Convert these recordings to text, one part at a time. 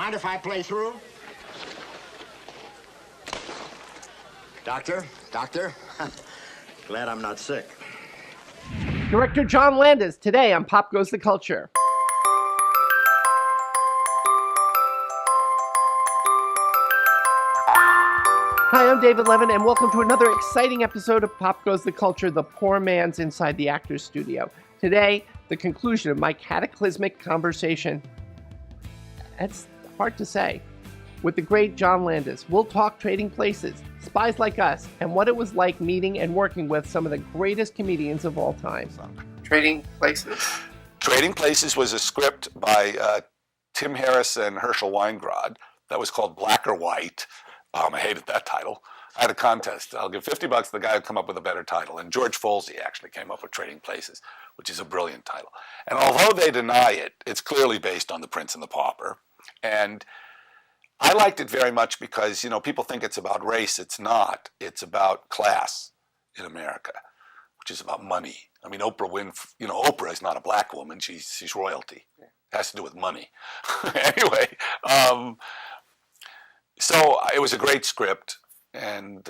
Mind if I play through? Doctor? Glad I'm not sick. Director John Landis, today on Pop Goes the Culture. Hi, I'm David Levin, and welcome to another exciting episode of Pop Goes the Culture, the poor man's inside the actor's studio. Today, the conclusion of my cataclysmic conversation, that's hard to say, with the great John Landis. We'll talk Trading Places, Spies Like Us, and what it was like meeting and working with some of the greatest comedians of all time. Trading Places? Trading Places was a script by Tim Harris and Herschel Weingrod that was called Black or White. I hated that title. I had a contest. I'll give $50 to the guy who come up with a better title. And George Folsey actually came up with Trading Places, which is a brilliant title. And although they deny it, it's clearly based on The Prince and the Pauper. And I liked it very much because, people think it's about race. It's not. It's about class in America, which is about money. I mean, Oprah Winfrey, Oprah is not a black woman. She's royalty. It has to do with money. Anyway, so it was a great script, and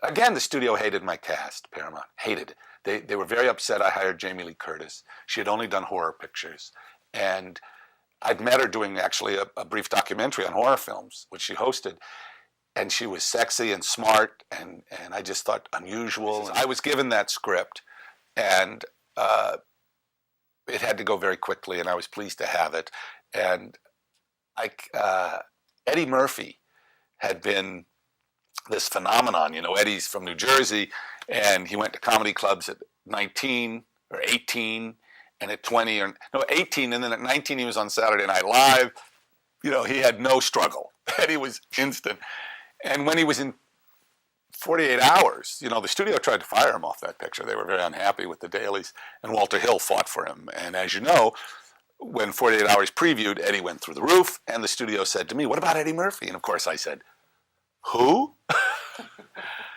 again, the studio hated my cast. Paramount hated it. They were very upset I hired Jamie Lee Curtis. She had only done horror pictures, and I'd met her doing actually a brief documentary on horror films, which she hosted, and she was sexy and smart, and I just thought unusual. I was given that script, and it had to go very quickly, and I was pleased to have it. And Eddie Murphy had been this phenomenon. Eddie's from New Jersey, and he went to comedy clubs at 19 or 18, and at 18, and then at 19 he was on Saturday Night Live. He had no struggle. Eddie was instant. And when he was in 48 Hours, the studio tried to fire him off that picture. They were very unhappy with the dailies, and Walter Hill fought for him. And as you know, when 48 Hours previewed, Eddie went through the roof, and the studio said to me, "What about Eddie Murphy?" And of course I said, "Who?"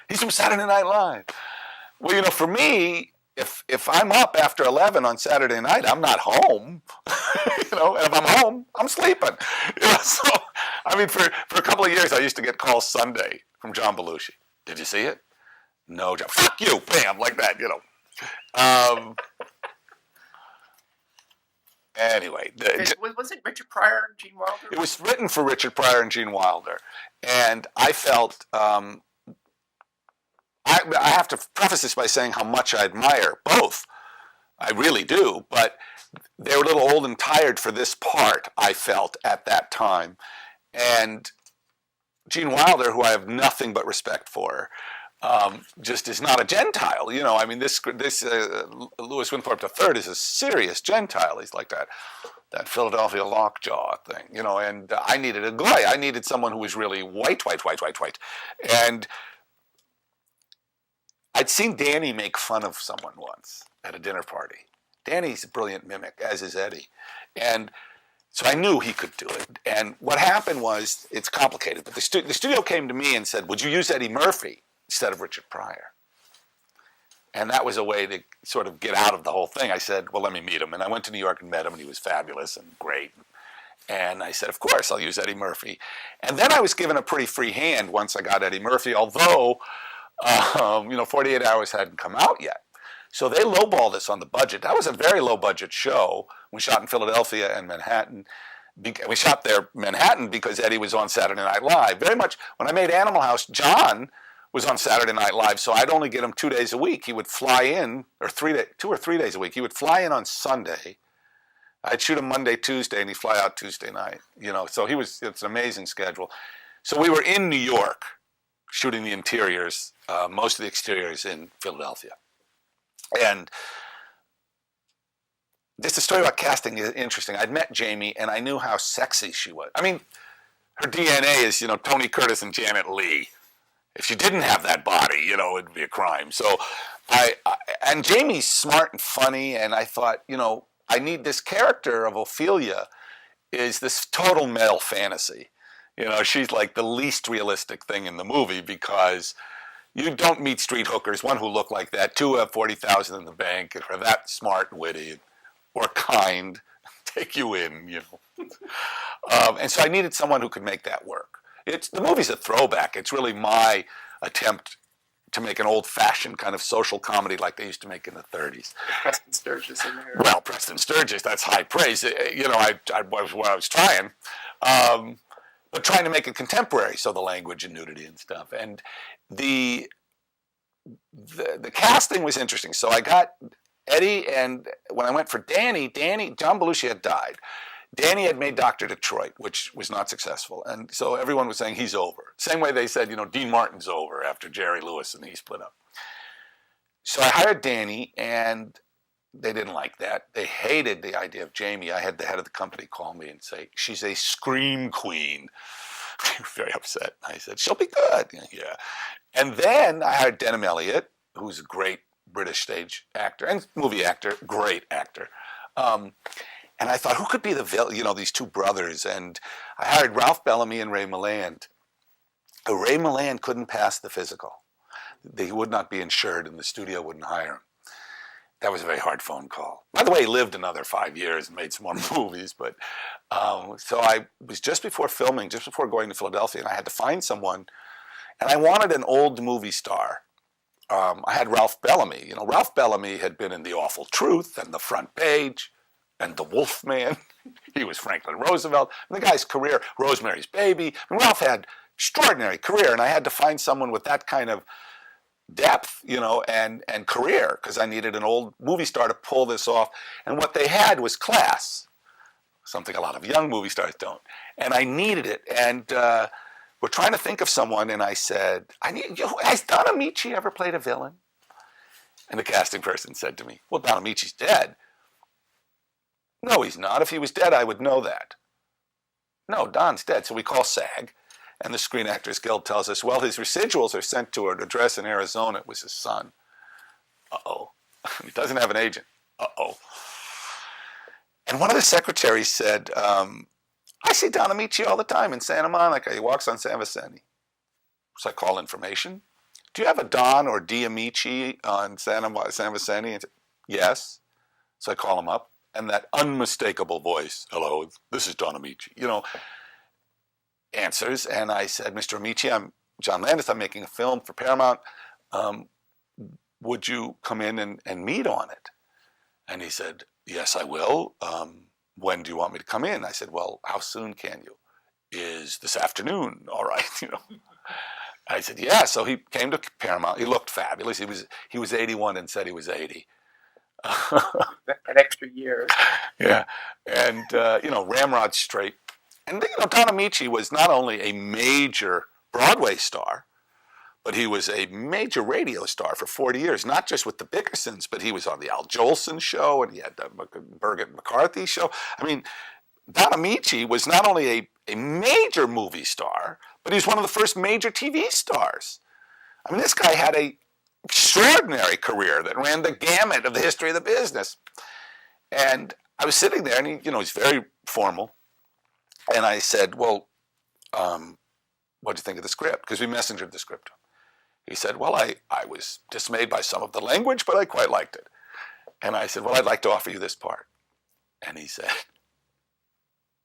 "He's from Saturday Night Live." Well, for me, if I'm up after 11 on Saturday night, I'm not home. And if I'm home, I'm sleeping. So, for a couple of years, I used to get calls Sunday from John Belushi. "Did you see it?" "No, John." "Fuck you," bam, like that, Anyway. Was it Richard Pryor and Gene Wilder? It was written for Richard Pryor and Gene Wilder. And I felt, I have to preface this by saying how much I admire both. I really do. But they were a little old and tired for this part, I felt, at that time. And Gene Wilder, who I have nothing but respect for, just is not a Gentile. This Louis Winthrop III is a serious Gentile. He's like that Philadelphia lockjaw thing, and I needed a guy. I needed someone who was really white. And I'd seen Danny make fun of someone once at a dinner party. Danny's a brilliant mimic, as is Eddie. And so I knew he could do it. And what happened was, it's complicated, but the studio came to me and said, "Would you use Eddie Murphy instead of Richard Pryor?" And that was a way to sort of get out of the whole thing. I said, "Well, let me meet him." And I went to New York and met him, and he was fabulous and great. And I said, "Of course, I'll use Eddie Murphy." And then I was given a pretty free hand once I got Eddie Murphy, although, 48 Hours hadn't come out yet. So they lowballed us on the budget. That was a very low-budget show. We shot in Philadelphia and Manhattan. We shot there Manhattan because Eddie was on Saturday Night Live. Very much, when I made Animal House, John was on Saturday Night Live, so I'd only get him 2 days a week. He would fly in, or 2 or 3 days a week. He would fly in on Sunday. I'd shoot him Monday, Tuesday, and he'd fly out Tuesday night. So it's an amazing schedule. So we were in New York shooting the interiors, most of the exteriors in Philadelphia. And just the story about casting is interesting. I'd met Jamie, and I knew how sexy she was. Her DNA is, Tony Curtis and Janet Leigh. If she didn't have that body, it'd be a crime. So and Jamie's smart and funny, and I thought, I need this character of Ophelia is this total male fantasy. She's like the least realistic thing in the movie because you don't meet street hookers, one who look like that, two have 40,000 in the bank, and are that smart and witty, or kind, take you in, you know. And so I needed someone who could make that work. The movie's a throwback. It's really my attempt to make an old-fashioned kind of social comedy like they used to make in the 30s. Preston Sturges in there. Well, Preston Sturges, that's high praise. You know, I was trying. But trying to make it contemporary, so the language and nudity and stuff. And the casting was interesting. So I got Eddie, and when I went for Danny, John Belushi had died. Danny had made Dr. Detroit, which was not successful. And so everyone was saying he's over. Same way they said, you know, Dean Martin's over after Jerry Lewis and he split up. So I hired Danny, and they didn't like that. They hated the idea of Jamie. I had the head of the company call me and say, she's a scream queen. Very upset. I said, she'll be good. Yeah. And then I hired Denham Elliott, who's a great British stage actor and movie actor, great actor. And I thought, who could be the villain? You know, these two brothers. And I hired Ralph Bellamy and Ray Milland. Ray Milland couldn't pass the physical. He would not be insured, and the studio wouldn't hire him. That was a very hard phone call. By the way, he lived another 5 years and made some more movies. But so I was just before filming, just before going to Philadelphia, and I had to find someone. And I wanted an old movie star. I had Ralph Bellamy. You know, Ralph Bellamy had been in The Awful Truth and The Front Page and The Wolf Man. He was Franklin Roosevelt. And the guy's career, Rosemary's Baby. And Ralph had extraordinary career, and I had to find someone with that kind of depth, you know, and career, because I needed an old movie star to pull this off. And what they had was class, something a lot of young movie stars don't. And I needed it. And we're trying to think of someone, and I said, has Don Amici ever played a villain? And the casting person said to me, well, Don Amici's dead. No, he's not. If he was dead, I would know that. No, Don's dead. So we call SAG, and the Screen Actors Guild tells us, well, his residuals are sent to an address in Arizona. It was his son. Uh-oh. He doesn't have an agent. Uh-oh. And one of the secretaries said, I see Don Amici all the time in Santa Monica. He walks on San Vicente. So I call information. Do you have a Don or D. Amici on San Vicente? And yes. So I call him up. And that unmistakable voice, hello, this is Don Amici, you know, answers. And I said, Mr. Amici, I'm John Landis. I'm making a film for Paramount. Would you come in and meet on it? And he said, yes, I will. When do you want me to come in? I said, well, how soon can you? Is this afternoon all right? You know. I said, yeah. So he came to Paramount. He looked fabulous. He was 81 and said he was 80. An extra year. Yeah. And, you know, ramrod straight. And, you know, Don Amici was not only a major Broadway star, but he was a major radio star for 40 years, not just with the Bickersons, but he was on the Al Jolson show, and he had the Bergen McCarthy show. I mean, Don Amici was not only a major movie star, but he was one of the first major TV stars. I mean, this guy had a extraordinary career that ran the gamut of the history of the business. And I was sitting there, and he, you know, he's very formal. And I said, well, what do you think of the script? Because we messengered the script. He said, well, I was dismayed by some of the language, but I quite liked it. And I said, well, I'd like to offer you this part. And he said,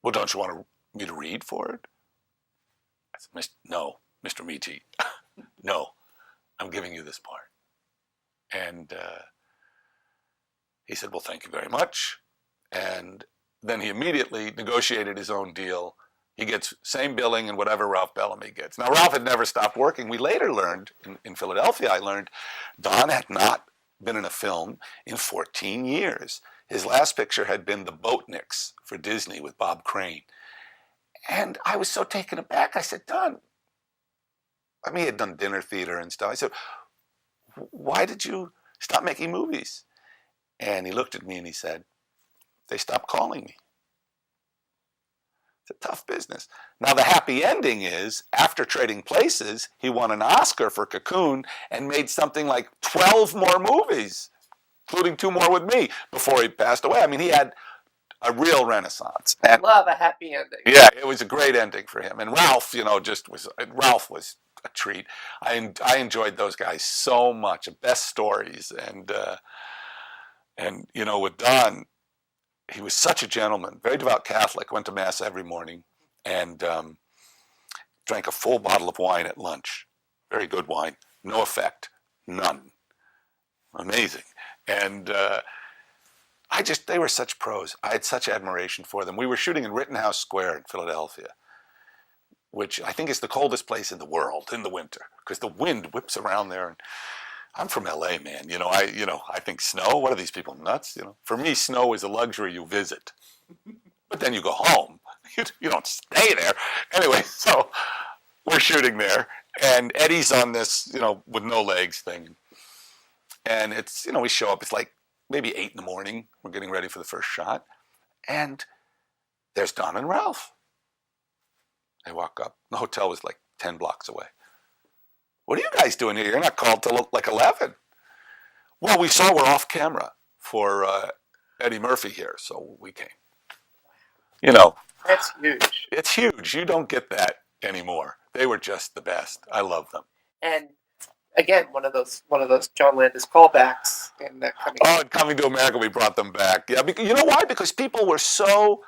well, don't you want me to read for it? I said, no, Mr. Amici, no, I'm giving you this part. And he said, well, thank you very much. And then he immediately negotiated his own deal. He gets same billing and whatever Ralph Bellamy gets. Now, Ralph had never stopped working. We later learned, in Philadelphia, I learned, Don had not been in a film in 14 years. His last picture had been The Boatniks for Disney with Bob Crane. And I was so taken aback. I said, Don, I mean, he had done dinner theater and stuff. I said, why did you stop making movies? And he looked at me and he said, they stopped calling me. It's a tough business. Now, the happy ending is, after Trading Places, he won an Oscar for Cocoon and made something like 12 more movies, including 2 more with me, before he passed away. I mean, he had a real renaissance. And love a happy ending. Yeah, it was a great ending for him. And Ralph, you know, Ralph was a treat. I enjoyed those guys so much. Best stories. And you know, with Don, he was such a gentleman, very devout Catholic, went to Mass every morning, and drank a full bottle of wine at lunch. Very good wine. No effect. None. Amazing. And they were such pros. I had such admiration for them. We were shooting in Rittenhouse Square in Philadelphia, which I think is the coldest place in the world in the winter, because the wind whips around there. And I'm from LA, man. I think snow. What are these people, nuts? For me, snow is a luxury you visit, but then you go home. You don't stay there. Anyway, so we're shooting there, and Eddie's on this, with no legs thing. And it's, we show up, it's like maybe 8 in the morning. We're getting ready for the first shot. And there's Don and Ralph. They walk up. The hotel was like 10 blocks away. What are you guys doing here? You're not called till like 11. Well, we saw we're off camera for Eddie Murphy here, so we came. That's huge. It's huge. You don't get that anymore. They were just the best. I love them. And again, one of those John Landis callbacks in Coming to America, we brought them back. Yeah, you know why? Because people were so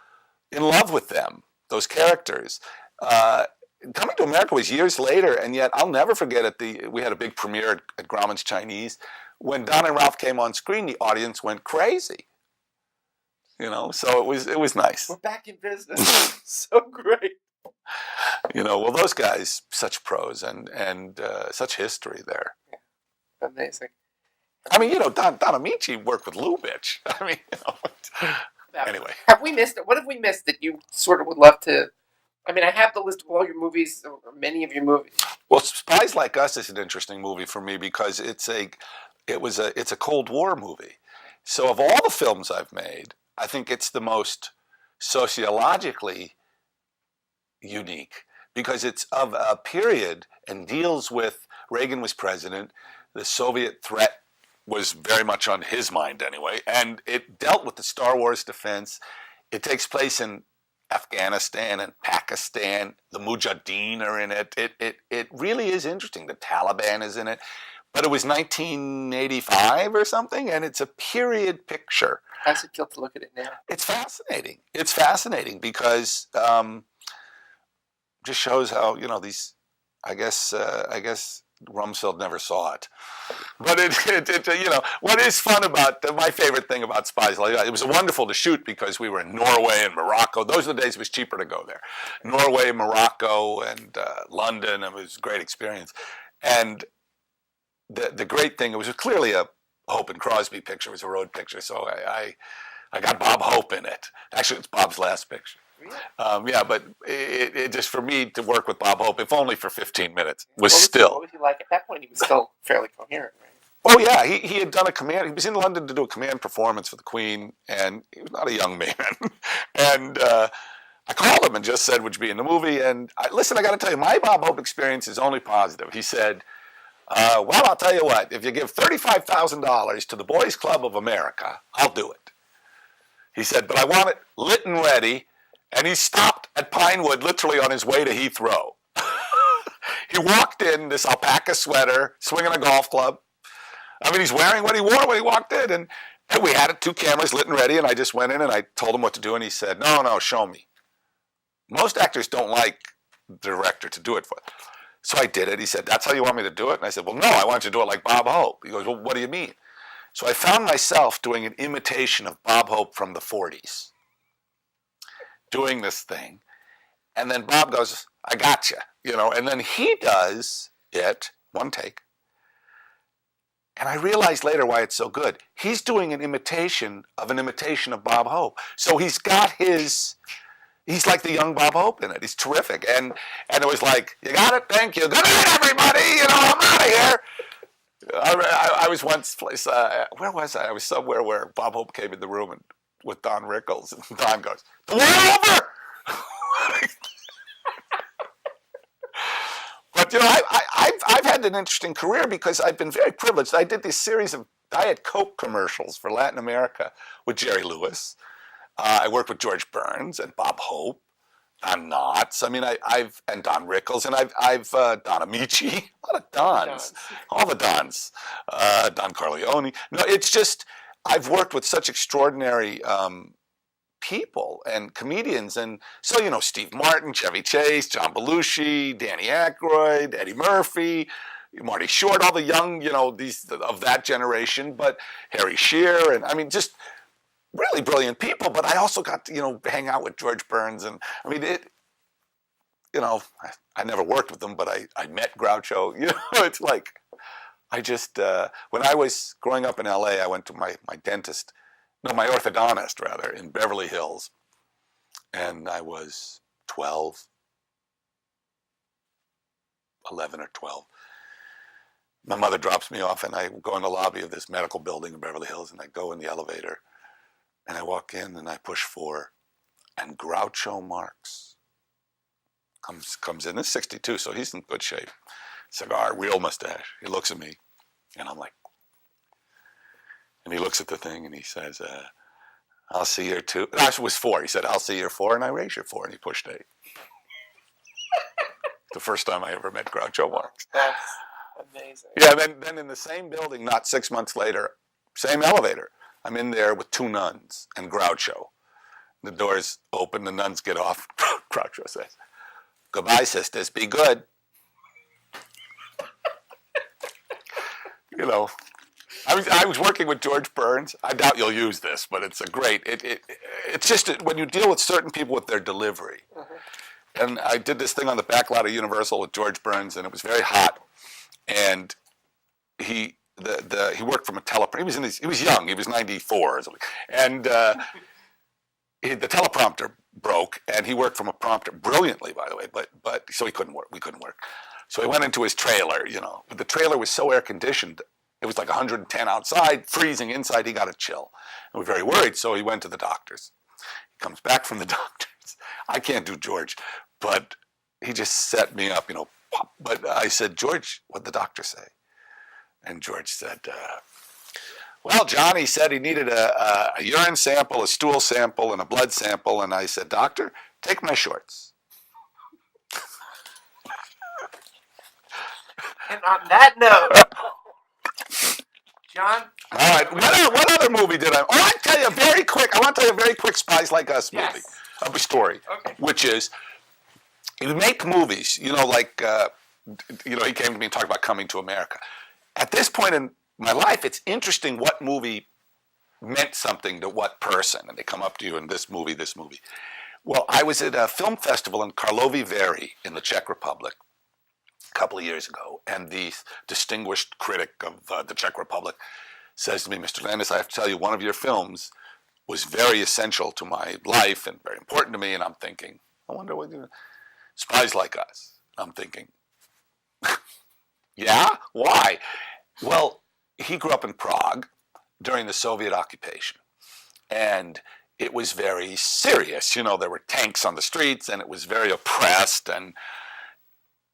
in love with them, those characters. Coming to America was years later, and yet I'll never forget we had a big premiere at Grauman's Chinese. When Don and Ralph came on screen, the audience went crazy. So it was nice. We're back in business. So great. Well, those guys, such pros and such history there. Yeah. Amazing. I mean, Don Amici worked with Lubitsch. I mean, Anyway. Have we missed it? What have we missed that you sort of would love to? I mean, I have the list of all your movies, or many of your movies. Well, Spies Like Us is an interesting movie for me because it's a Cold War movie. So of all the films I've made, I think it's the most sociologically unique because it's of a period and deals with Reagan was president, the Soviet threat was very much on his mind anyway, and it dealt with the Star Wars defense. It takes place in Afghanistan and Pakistan. The Mujahideen are in it. It really is interesting. The Taliban is in it. But it was 1985 or something, and it's a period picture. How's it feel to look at it now? It's fascinating. It's fascinating because just shows how these. I guess Rumsfeld never saw it, but what is fun about my favorite thing about Spies Like Us, it was wonderful to shoot because we were in Norway and Morocco. Those are the days it was cheaper to go there. Norway, Morocco, and London. It was a great experience, and the great thing, it was clearly a Hope and Crosby picture. It was a road picture, so I got Bob Hope in it. Actually, it's Bob's last picture. Really? Yeah, but it just for me to work with Bob Hope, if only for 15 minutes, was what still. was he like at that point? He was still fairly coherent, right? Oh yeah, he had done a command. He was in London to do a command performance for the Queen, and he was not a young man. And I called him and just said, "Would you be in the movie?" And I got to tell you, my Bob Hope experience is only positive. He said, "Well, I'll tell you what. If you give $35,000 to the Boys Club of America, I'll do it." He said, "But I want it lit and ready." And he stopped at Pinewood, literally on his way to Heathrow. He walked in, this alpaca sweater, swinging a golf club. I mean, he's wearing what he wore when he walked in. And we had 2 cameras lit and ready, and I just went in and I told him what to do, and he said, no, show me. Most actors don't like the director to do it for them. So I did it. He said, that's how you want me to do it? And I said, well, no, I want you to do it like Bob Hope. He goes, well, what do you mean? So I found myself doing an imitation of Bob Hope from the 40s. Doing this thing, and then Bob goes, I got you, and then he does it, one take, and I realized later why it's so good. He's doing an imitation of Bob Hope, so he's like the young Bob Hope in it. He's terrific, and it was like, you got it, thank you, good night, everybody, I'm out of here. I was once place, where was I? I was somewhere where Bob Hope came in the room and with Don Rickles, and Don goes, "The war over!" But I've had an interesting career because I've been very privileged. I did this series of Diet Coke commercials for Latin America with Jerry Lewis. I worked with George Burns and Bob Hope, Don Knotts. I mean, and Don Rickles, and I've Don Amici, a lot of Dons, all the Dons, Don Corleone. No, it's just. I've worked with such extraordinary people and comedians. And so, Steve Martin, Chevy Chase, John Belushi, Danny Aykroyd, Eddie Murphy, Marty Short, all the young, these of that generation, but Harry Shearer, and I mean, just really brilliant people. But I also got to, hang out with George Burns, and I mean, I never worked with him, but I met Groucho. It's like, I just, when I was growing up in LA, I went to my orthodontist rather, in Beverly Hills, and I was 11 or 12. My mother drops me off, and I go in the lobby of this medical building in Beverly Hills, and I go in the elevator, and I walk in, and I push 4, and Groucho Marx comes in. It's 62, so he's in good shape. Cigar, real mustache. He looks at me, and I'm like, and he looks at the thing, and he says, I'll see your 2. No, it was 4. He said, I'll see your 4, and I raise your 4, and he pushed 8. The first time I ever met Groucho Marx. That's amazing. Yeah, then in the same building, not 6 months later, same elevator, I'm in there with 2 nuns and Groucho. The doors open, the nuns get off. Groucho says, "Goodbye, sisters, be good." I was working with George Burns. I doubt you'll use this, but it's it's just when you deal with certain people with their delivery. And I did this thing on the back lot of Universal with George Burns, and it was very hot. And he worked from a teleprompter. He was young. He was 94 or something. And the teleprompter broke, and he worked from a prompter brilliantly, by the way. But so he couldn't work. We couldn't work. So he went into his trailer, But the trailer was so air conditioned. It was like 110 outside, freezing inside. He got a chill. And we were very worried, so he went to the doctors. He comes back from the doctors. I can't do George, but he just set me up, But I said, "George, what'd the doctor say?" And George said, "Well, John, he said he needed a urine sample, a stool sample, and a blood sample." And I said, "Doctor, take my shorts." And on that note, John. All right. What other movie did I? Oh, I want to tell you a very quick Spies Like Us movie. Yes. Of a story, okay. Which is, you make movies, he came to me and talked about coming to America. At this point in my life, it's interesting what movie meant something to what person, and they come up to you in this movie. Well, I was at a film festival in Karlovy Vary in the Czech Republic a couple of years ago, and the distinguished critic of the Czech Republic says to me, "Mr. Landis, I have to tell you, one of your films was very essential to my life and very important to me." And I'm thinking, I wonder what Spies Like Us. I'm thinking, yeah? Why? Well, he grew up in Prague during the Soviet occupation. And it was very serious. There were tanks on the streets, and it was very oppressed. And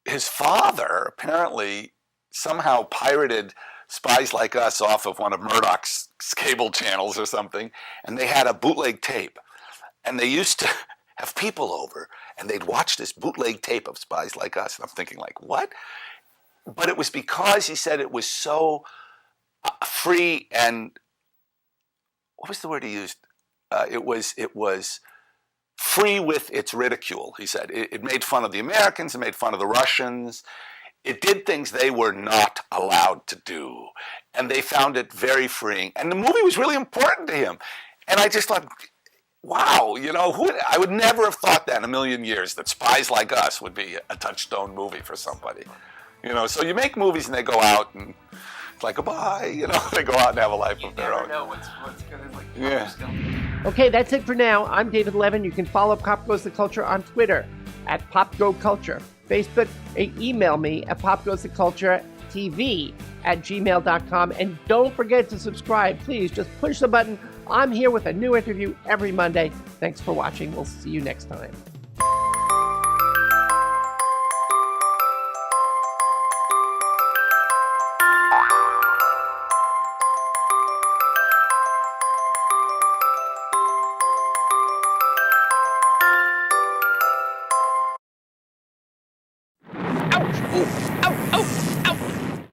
his father apparently somehow pirated Spies Like Us off of one of Murdoch's cable channels or something, and they had a bootleg tape. And they used to have people over, and they'd watch this bootleg tape of Spies Like Us, and I'm thinking, like, what? But it was because he said it was so free and, what was the word he used? It was free with its ridicule, he said. It made fun of the Americans, it made fun of the Russians. It did things they were not allowed to do, and they found it very freeing. And the movie was really important to him. And I just thought, wow, I would never have thought that in a million years, that Spies Like Us would be a touchstone movie for somebody. So you make movies and they go out and it's like, goodbye, they go out and have a life of their own. You never know what's going to, Yeah. Okay, that's it for now. I'm David Levin. You can follow Pop Goes the Culture on Twitter at PopGoCulture. Facebook, email me at popgoestheculturetv@gmail.com. And don't forget to subscribe. Please just push the button. I'm here with a new interview every Monday. Thanks for watching. We'll see you next time.